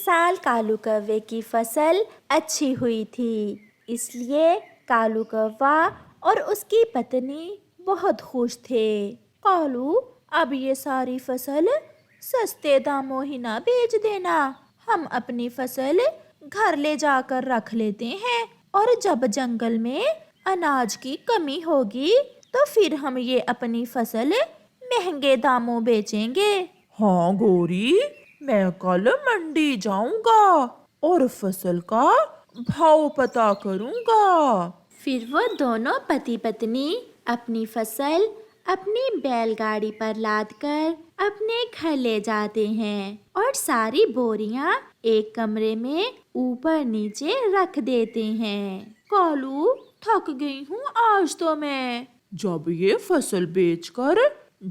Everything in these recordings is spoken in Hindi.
साल कालू कौवे की फसल अच्छी हुई थी, इसलिए कालू कौवा और उसकी पत्नी बहुत खुश थे। कालू, अब ये सारी फसल सस्ते दामों ही ना बेच देना, हम अपनी फसल घर ले जाकर रख लेते हैं और जब जंगल में अनाज की कमी होगी तो फिर हम ये अपनी फसल महंगे दामों बेचेंगे। हाँ गौरी, मैं कल मंडी जाऊंगा और फसल का भाव पता करूंगा। फिर वो दोनों पति पत्नी अपनी फसल अपनी बैलगाड़ी पर लादकर अपने घर ले जाते हैं और सारी बोरियां एक कमरे में ऊपर नीचे रख देते हैं। कालू, थक गई हूँ आज तो मैं। जब ये फसल बेचकर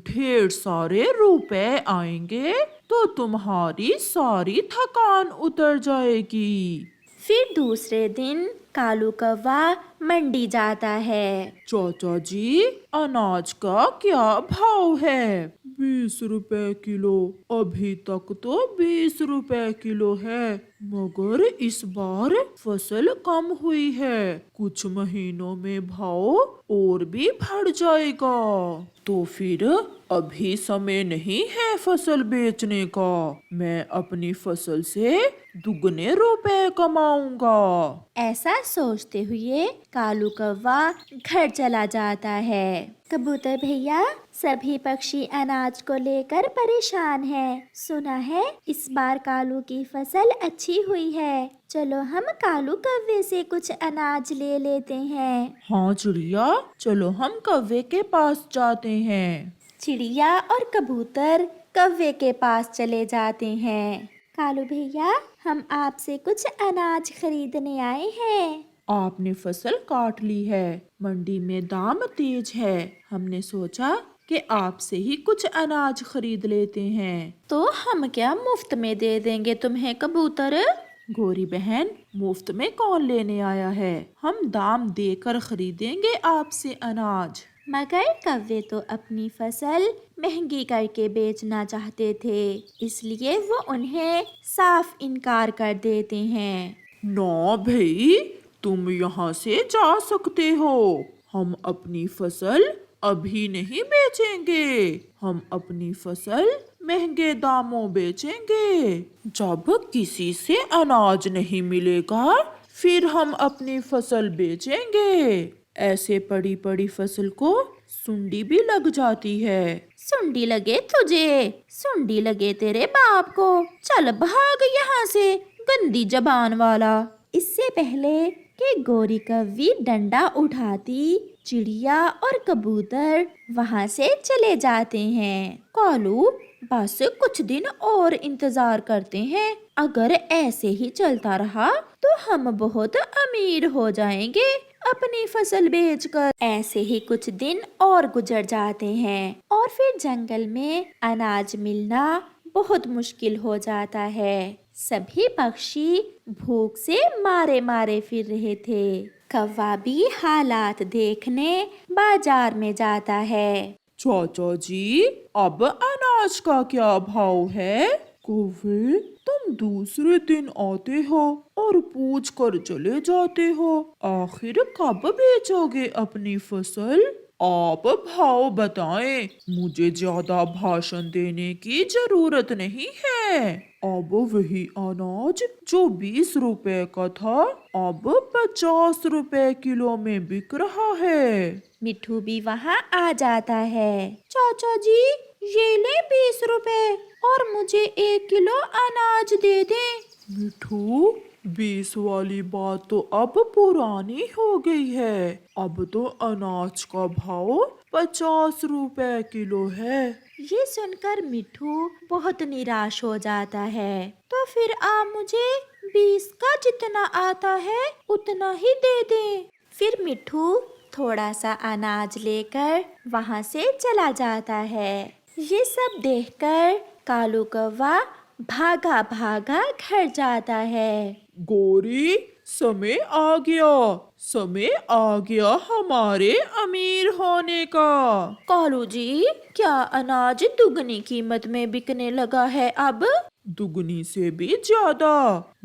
ढेर सारे रुपए आएंगे तो तुम्हारी सारी थकान उतर जाएगी। फिर दूसरे दिन कालू कौवा मंडी जाता है। चाचा जी, अनाज का क्या भाव है? 20 रुपए किलो। अभी तक तो 20 रुपए किलो है, मगर इस बार फसल कम हुई है, कुछ महीनों में भाव और भी बढ़ जाएगा। तो फिर अभी समय नहीं है फसल बेचने का, मैं अपनी फसल से दुगने रुपए कमाऊंगा। ऐसा सोचते हुए कालू कौवा घर चला जाता है। कबूतर भैया, सभी पक्षी अनाज को लेकर परेशान हैं। सुना है इस बार कालू की फसल अच्छी हुई है, चलो हम कालू कौवे से कुछ अनाज ले लेते हैं। हाँ चिड़िया, चलो हम कौवे के पास जाते हैं। चिड़िया और कबूतर कौवे के पास चले जाते हैं। कालू भैया, हम आपसे कुछ अनाज खरीदने आए हैं। आपने फसल काट ली है, मंडी में दाम तेज है, हमने सोचा कि आपसे ही कुछ अनाज खरीद लेते हैं। तो हम क्या मुफ्त में दे देंगे तुम्हें कबूतर? गोरी बहन, मुफ्त में कौन लेने आया है, हम दाम देकर खरीदेंगे आपसे अनाज। मगर कौवे तो अपनी फसल महंगी करके बेचना चाहते थे, इसलिए वो उन्हें साफ इनकार कर देते हैं। ना भाई, तुम यहाँ से जा सकते हो, हम अपनी फसल अभी नहीं बेचेंगे, हम अपनी फसल महंगे दामों बेचेंगे। जब किसी से अनाज नहीं मिलेगा फिर हम अपनी फसल बेचेंगे। ऐसे पड़ी पड़ी फसल को सुंडी भी लग जाती है। सुंडी लगे तुझे, सुंडी लगे तेरे बाप को, चल भाग यहाँ से गंदी जबान वाला। इससे पहले कि गोरी कौवी डंडा उठाती, चिड़िया और कबूतर वहाँ से चले जाते हैं। कालू, बस कुछ दिन और इंतजार करते हैं, अगर ऐसे ही चलता रहा तो हम बहुत अमीर हो जाएंगे अपनी फसल बेचकर। ऐसे ही कुछ दिन और गुजर जाते हैं और फिर जंगल में अनाज मिलना बहुत मुश्किल हो जाता है। सभी पक्षी भूख से मारे मारे फिर रहे थे। कौवा भी हालात देखने बाजार में जाता है। चाचा जी, अब अनाज का क्या भाव है? कौवे, तुम दूसरे दिन आते हो और पूछ कर चले जाते हो, आखिर कब बेचोगे अपनी फसल? आप भाव बताएं, मुझे ज्यादा भाषण देने की जरूरत नहीं है। अब वही अनाज जो 20 रुपए का था अब 50 रुपए किलो में बिक रहा है। मिठू भी वहाँ आ जाता है। चाचा जी, ये ले 20 रुपए और मुझे 1 किलो अनाज दे दें। मिठू, 20 वाली बात तो अब पुरानी हो गई है, अब तो अनाज का भाव 50 रुपए किलो है। ये सुनकर मिठू बहुत निराश हो जाता है। तो फिर आप मुझे 20 का जितना आता है उतना ही दे दें। फिर मिठू थोड़ा सा अनाज लेकर वहाँ से चला जाता है। ये सब देखकर कालू कौवा भागा भागा घर जाता है। गोरी, समय आ गया, समय आ गया हमारे अमीर होने का। कालू जी, क्या अनाज दुगनी कीमत में बिकने लगा है अब? दुगनी से भी ज्यादा।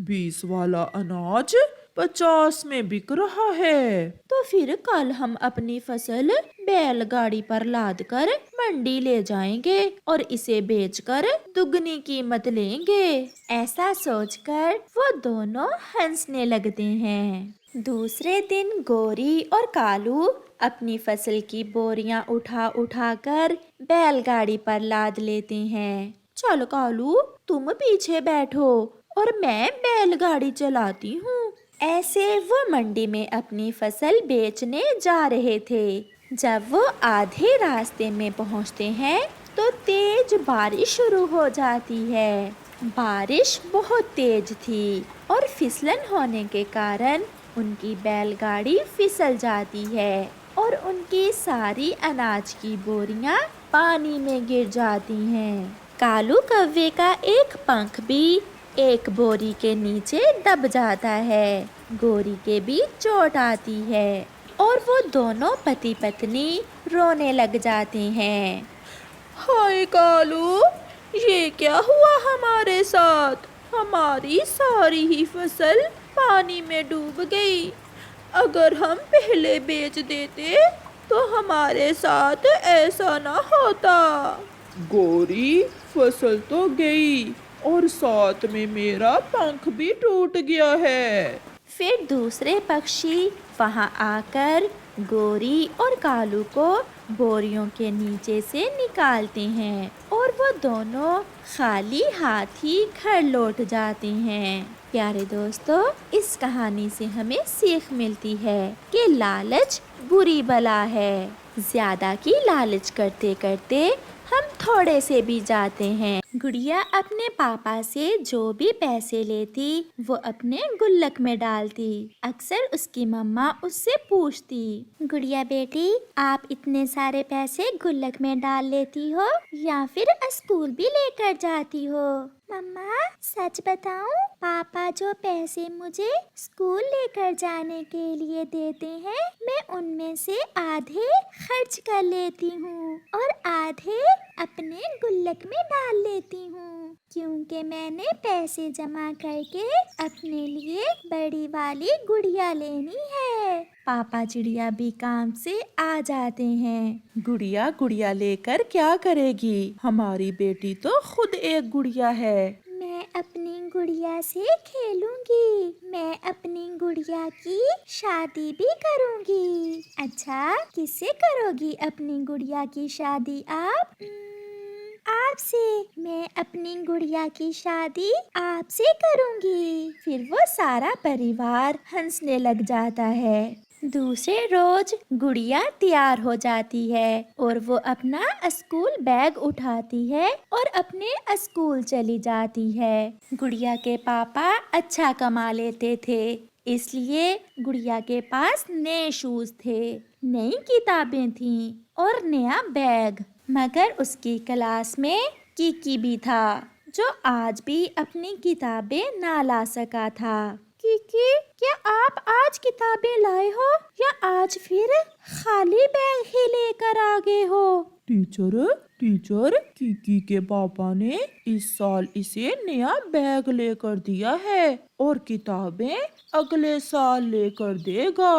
20 वाला अनाज 50 में बिक रहा है। तो फिर कल हम अपनी फसल बैलगाड़ी पर लाद कर मंडी ले जाएंगे और इसे बेचकर दुगनी कीमत लेंगे। ऐसा सोचकर वो दोनों हंसने लगते हैं। दूसरे दिन गोरी और कालू अपनी फसल की बोरियां उठा उठा कर बैलगाड़ी पर लाद लेते हैं। चल कालू, तुम पीछे बैठो और मैं बैलगाड़ी चलाती हूँ। ऐसे वो मंडी में अपनी फसल बेचने जा रहे थे। जब वो आधे रास्ते में पहुंचते हैं तो तेज बारिश शुरू हो जाती है। बारिश बहुत तेज थी और फिसलन होने के कारण उनकी बैलगाड़ी फिसल जाती है और उनकी सारी अनाज की बोरियां पानी में गिर जाती हैं। कालू कौवे का एक पंख भी एक बोरी के नीचे दब जाता है। गोरी के भी चोट आती है और वो दोनों पति पत्नी रोने लग जाते हैं। हाय कालू, ये क्या हुआ हमारे साथ? हमारी सारी ही फसल पानी में डूब गई। अगर हम पहले बेच देते तो हमारे साथ ऐसा ना होता। गोरी, फसल तो गई और साथ में मेरा पंख भी टूट गया है। फिर दूसरे पक्षी वहां आकर गोरी और कालू को बोरियों के नीचे से निकालते हैं और वो दोनों खाली हाथ ही घर लौट जाते हैं। प्यारे दोस्तों, इस कहानी से हमें सीख मिलती है कि लालच बुरी बला है। ज्यादा की लालच करते करते हम थोड़े से भी जाते हैं। गुड़िया अपने पापा से जो भी पैसे लेती वो अपने गुल्लक में डालती। अक्सर उसकी मम्मा उससे पूछती, गुड़िया बेटी, आप इतने सारे पैसे गुल्लक में डाल लेती हो या फिर स्कूल भी लेकर जाती हो? मम्मा, सच बताऊं, पापा जो पैसे मुझे स्कूल लेकर जाने के लिए देते हैं, मैं उनमें से आधे खर्च कर लेती हूँ और आधे अपने गुल्लक में डाल लेती हूँ, क्योंकि मैंने पैसे जमा करके अपने लिए बड़ी वाली गुड़िया लेनी है। पापा चिड़िया भी काम से आ जाते हैं। गुड़िया गुड़िया लेकर क्या करेगी? हमारी बेटी तो खुद एक गुड़िया है। मैं अपनी गुड़िया से खेलूंगी। मैं अपनी गुड़िया की शादी भी करूंगी। अच्छा, किससे करोगी अपनी गुड़िया की शादी आप? आपसे। मैं अपनी गुड़िया की शादी आपसे करूंगी। फिर वो सारा परिवार हंसने लग जाता है। दूसरे रोज गुड़िया तैयार हो जाती है और वो अपना स्कूल बैग उठाती है और अपने स्कूल चली जाती है। गुड़िया के पापा अच्छा कमा लेते थे, इसलिए गुड़िया के पास नए शूज थे, नई किताबें थीं और नया बैग। मगर उसकी क्लास में कीकी भी था, जो आज भी अपनी किताबें ना ला सका था। कीकी, क्या आप आज किताबें लाए हो या आज फिर खाली बैग ही लेकर आ गए हो? टीचर, कीकी के पापा ने इस साल इसे नया बैग लेकर दिया है और किताबें अगले साल लेकर देगा।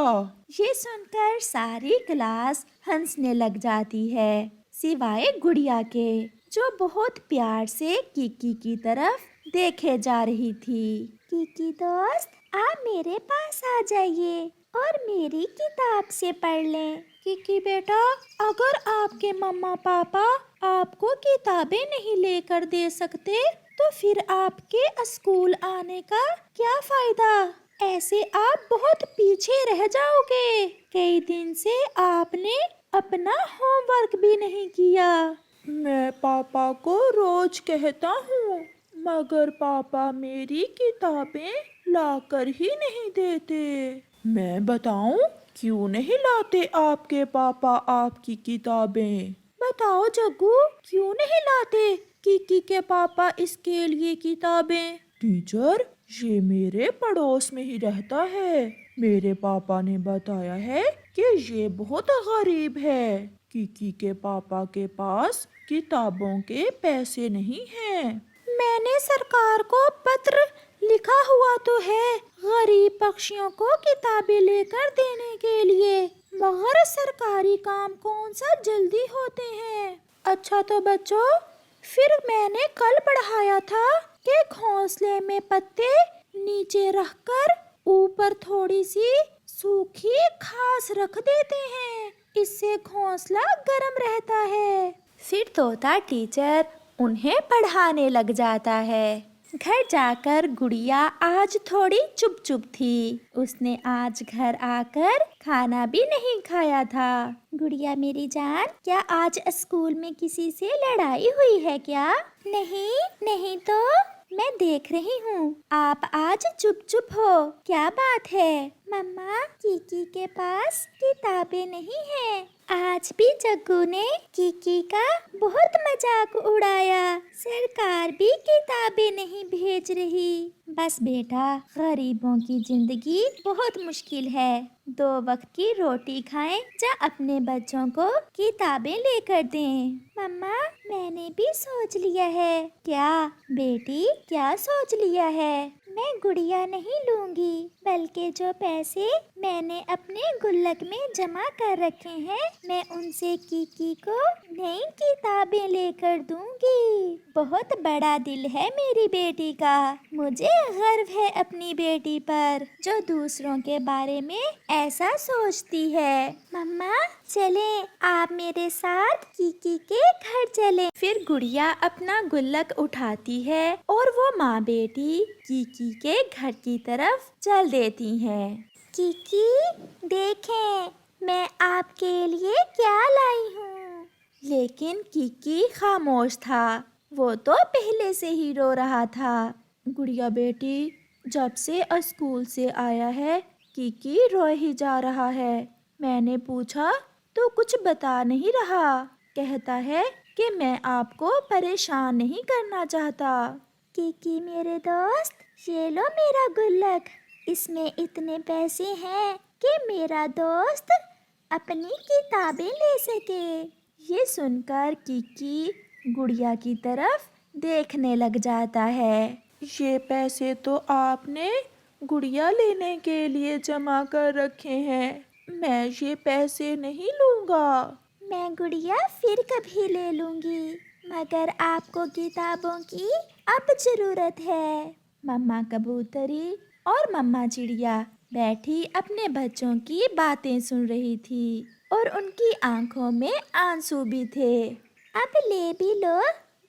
ये सुनकर सारी क्लास हंसने लग जाती है, सिवाय गुड़िया के, जो बहुत प्यार से कीकी की तरफ देखे जा रही थी। कीकी दोस्त, आप मेरे पास आ जाइए और मेरी किताब से पढ़ लें। कीकी बेटा, अगर आपके मम्मा पापा आपको किताबें नहीं लेकर दे सकते तो फिर आपके स्कूल आने का क्या फायदा? ऐसे आप बहुत पीछे रह जाओगे। कई दिन से आपने अपना होमवर्क भी नहीं किया। मैं पापा को रोज कहता हूँ, मगर पापा मेरी किताबें लाकर ही नहीं देते। मैं बताऊं क्यों नहीं लाते आपके पापा आपकी किताबें? बताओ जग्गू, क्यों नहीं लाते कीकी के पापा इसके लिए किताबें? टीचर, ये मेरे पड़ोस में ही रहता है। मेरे पापा ने बताया है कि ये बहुत गरीब है। कीकी के पापा के पास किताबों के पैसे नहीं हैं। मैंने सरकार को पत्र लिखा हुआ तो है गरीब पक्षियों को किताबें लेकर देने के लिए, मगर सरकारी काम कौन सा जल्दी होते हैं। अच्छा तो बच्चों, फिर मैंने कल पढ़ाया था कि घोंसले में पत्ते नीचे रखकर ऊपर थोड़ी सी सूखी घास रख देते हैं, इससे घोंसला गर्म रहता है। फिर तोता टीचर उन्हें पढ़ाने लग जाता है। घर जाकर गुड़िया आज थोड़ी चुप चुप थी। उसने आज घर आकर खाना भी नहीं खाया था। गुड़िया मेरी जान, क्या आज स्कूल में किसी से लड़ाई हुई है क्या? नहीं, नहीं तो मैं देख रही हूँ आप आज चुप चुप हो, क्या बात है? मम्मा, कीकी के पास किताबें नहीं है। आज भी जग्गू ने कीकी का बहुत मजाक उड़ाया। सरकार भी किताबें नहीं भेज रही। बस बेटा, गरीबों की जिंदगी बहुत मुश्किल है। 2 वक्त की रोटी खाएं या अपने बच्चों को किताबें लेकर दें। मम्मा, मैंने भी सोच लिया है। क्या बेटी, क्या सोच लिया है? मैं गुड़िया नहीं लूंगी, बल्कि जो पैसे मैंने अपने गुल्लक में जमा कर रखे हैं, मैं उनसे कीकी को नई किताबें लेकर दूंगी। बहुत बड़ा दिल है मेरी बेटी का। मुझे गर्व है अपनी बेटी पर, जो दूसरों के बारे में ऐसा सोचती है। मम्मा, चलें, आप मेरे साथ कीकी के घर चलें। फिर गुड़िया अपना गुल्लक उठाती है और वो माँ बेटी कीकी के घर की तरफ चल देती हैं। कीकी, देखें मैं आपके लिए क्या लाई हूँ। लेकिन कीकी खामोश था। वो तो पहले से ही रो रहा था। गुड़िया बेटी, जब से स्कूल से आया है कीकी रो ही जा रहा है। मैंने पूछा तो कुछ बता नहीं रहा। कहता है कि मैं आपको परेशान नहीं करना चाहता। कीकी मेरे दोस्त, ये लो मेरा गुल्लक। इसमें इतने पैसे हैं कि मेरा दोस्त अपनी किताबें ले सके। ये सुनकर कीकी गुड़िया की तरफ देखने लग जाता है। ये पैसे तो आपने गुड़िया लेने के लिए जमा कर रखे हैं, मैं ये पैसे नहीं लूँगा। मैं गुड़िया फिर कभी ले लूँगी, मगर आपको किताबों की अब ज़रूरत है। मम्मा कबूतरी और मम्मा चिड़िया बैठी अपने बच्चों की बातें सुन रही थी और उनकी आंखों में आंसू भी थे। अब ले भी लो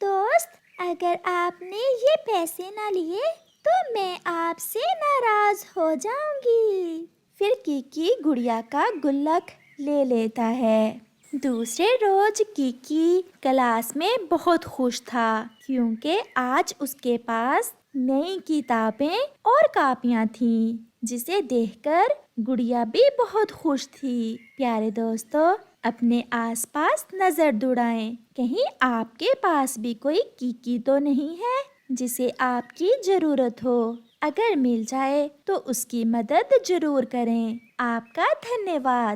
दोस्त, अगर आपने ये पैसे ना लिए तो मैं आपसे नाराज हो जाऊंगी। फिर कीकी गुड़िया का गुल्लक ले लेता है। दूसरे रोज कीकी क्लास में बहुत खुश था, क्योंकि आज उसके पास नई किताबें और कापियां थीं, जिसे देखकर गुड़िया भी बहुत खुश थी। प्यारे दोस्तों, अपने आसपास नजर दौड़ाएं, कहीं आपके पास भी कोई कीकी तो नहीं है जिसे आपकी जरूरत हो। अगर मिल जाए तो उसकी मदद जरूर करें। आपका धन्यवाद।